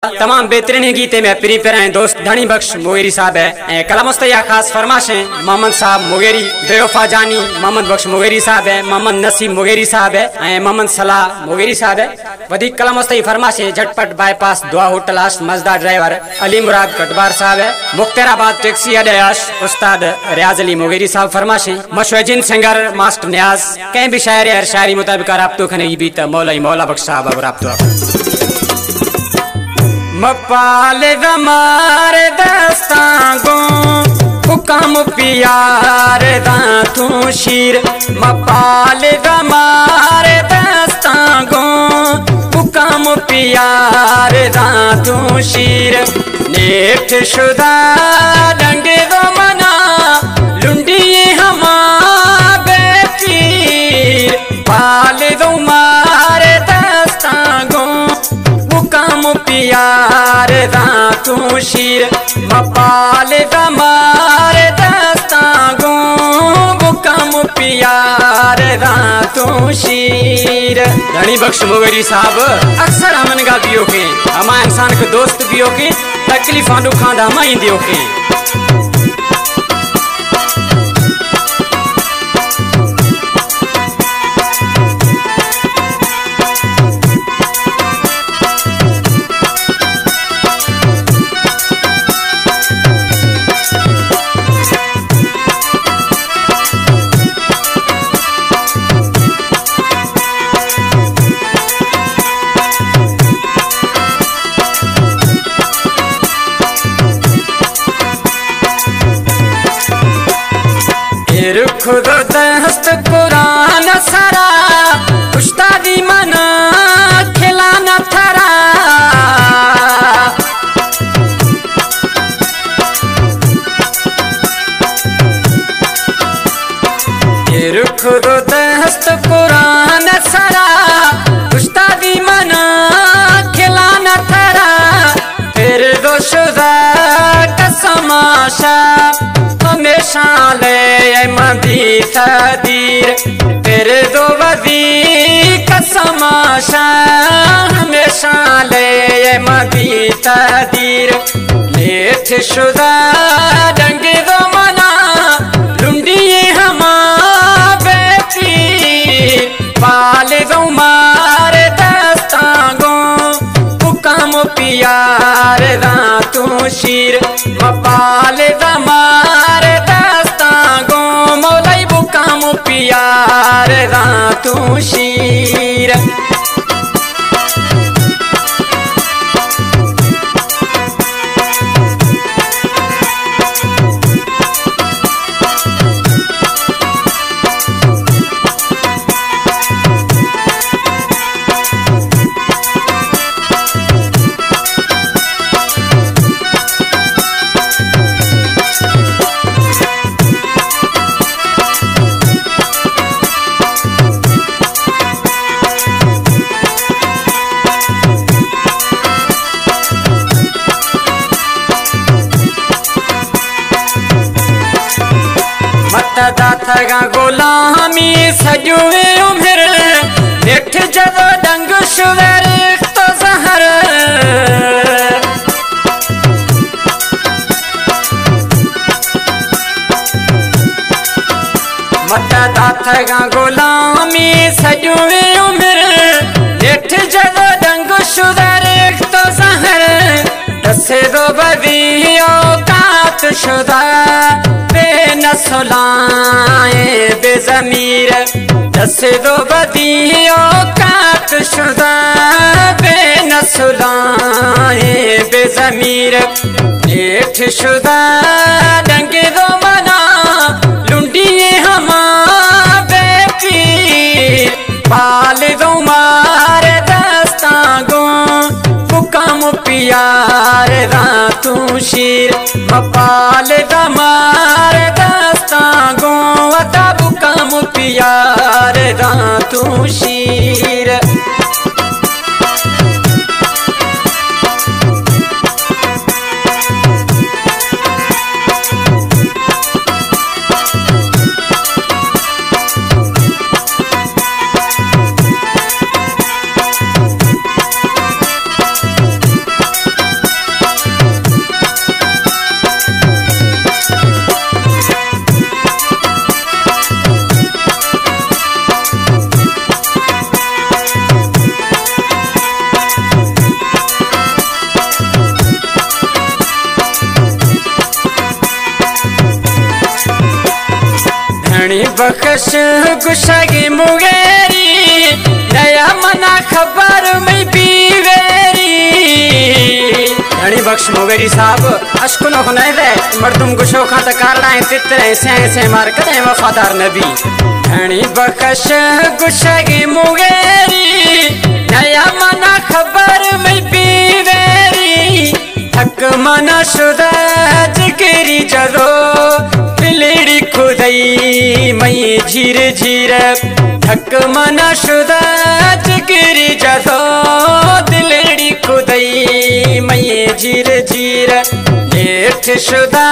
तमाम बेहतरीन गीते में प्री पेर दोस्त धनी बख्श मुगेरी साहब है कला मुस्तैया खास फरमाशें मोहम्मद साहब मुगेरी बेवफा जानी मोहम्मद बख्श मुगेरी साहब है मोहम्मद नसीब मुगेरी साहब है मोहम्मद सलाह मुगेरी साहब है वधिक कला मुस्तैया फरमाशें झटपट बाईपास दुआ होटल आश मजदार ड्राइवर अली मुराद कटबार साहब है मुख्तराबाद टैक्सी अडयाश उस्ताद रियाज अली मुगेरी साहब फरमाशें मशवजिन सिंगर मास्टर न्याज कहीं भी शायर हर शायरी मुताबिक राब्तो खने भी मौला मौला बख्श साहब राब्तो मपाल दमार दस्तांगो हुकम पियार दांतू शीर मपाल दमार दस्तांगो हुकम पियार दांतू शीर नेठ शुदा डंगे दो मना लुंडी हमा बेपीर पाल दो मार दस्तांगो हुकम पियार दांतू शीर मपाल दमार दस्तांगो हुकम पियार दांतू शीर। धनी बख्श मुगेरी साहब अक्सर हमन गा बियो के हमा इंसान के दोस्त बियो के तकलीफां दुखां दा हमा इंदियो के खुद दस्त कुरान सरा उस्तादी मना खिलाना थरा खुद दस्त कुरान सरा उस्तादी मना खिलाना थरा फिर दोशुदा कसमाशा हमेशा ले मदी तदीर फिर दो वदी कसमाशा हमेशा ले मदी तदीर लेथ शुदा डंगे दो मना लुंडी हमा बेपीर पाल दो मार दस्तांगो हुकम पियार दांतू शीर मपाल दमार दस्तांगो मौलाई हुकम पियार दांतू शीर। दाथा गुलामी सजुए उम्र नेठ जब डंग शुवर तो जहर मता दाथा गुलामी सजुए उम्र नेठ जब डंग शुवर तो जहर दसे दो बदियो कात शुदा नसलाए बेजमीर दसे दो बदियो कात शुदा बेनसलाए बेजमीर नेठ शुदा डंगे दो मना लुंडी हमा बेपीर पाल दो मार दस्तांगो हुकम पियार दांतू शीर मपाल दमार दस्तांगो अतब हुकम पियार दांतू शीर। बखश गुशगे मुगेरी नया मना खबर में पीवेरी धनी बख्श मुगेरी साहब अशकुन होने दे मर्दुम गुशो खा तकारना तितरे से मार करे वफादार नबी धनी बखश गुशगे मुगेरी नया मना खबर में पीवेरी थक मना शुदा जिगरी जरो पिलड़ी खुदई मई झीर झीर थक मना शुदा जिगरी जरो दिलड़ी खुदई मई झीर झीर लेठ शुदा